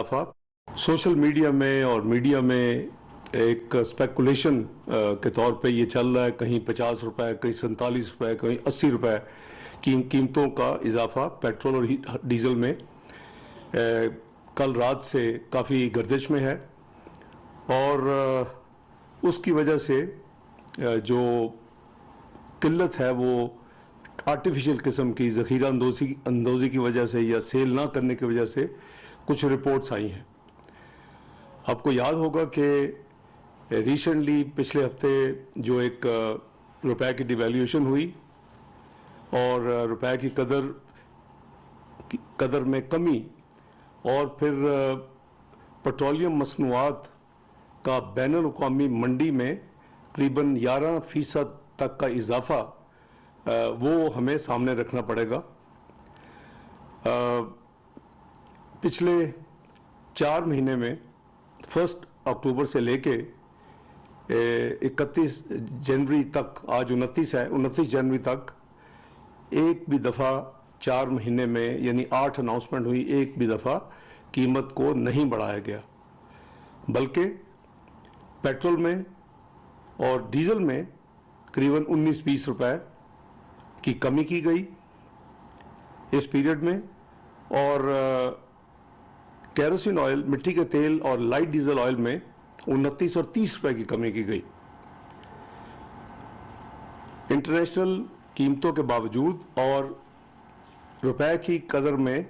दफा social media में और मीडिया में एक स्पेकुलेशन के तौर पे ये चल रहा है, कहीं 50 रुपए, कहीं 47 रुपए, कहीं 80 रुपए की कीमतों का इजाफा पेट्रोल और डीजल में कल रात से काफ़ी गर्दिश में है। और उसकी वजह से जो किल्लत है वो आर्टिफिशियल किस्म की ज़ख़ीरा अंदोज़ी की वजह से या सेल ना करने की वजह से कुछ रिपोर्ट्स आई हैं। आपको याद होगा कि रिसेंटली पिछले हफ्ते जो एक रुपए की डिवैल्यूएशन हुई और रुपए की कदर में कमी और फिर पेट्रोलियम मसनूआत का बैनुल-अक़वामी मंडी में करीबन 11% तक का इजाफा वो हमें सामने रखना पड़ेगा। पिछले 4 महीने में 1 अक्टूबर से लेके 31 जनवरी तक, आज 29 है, 29 जनवरी तक एक भी दफ़ा 4 महीने में यानी 8 अनाउंसमेंट हुई, एक भी दफ़ा कीमत को नहीं बढ़ाया गया, बल्कि पेट्रोल में और डीजल में करीबन 19-20 रुपए की कमी की गई इस पीरियड में। और केरोसिन ऑयल, मिट्टी के तेल और लाइट डीजल ऑयल में 29 और 30 रुपए की कमी की गई। इंटरनेशनल कीमतों के बावजूद और रुपए की कदर में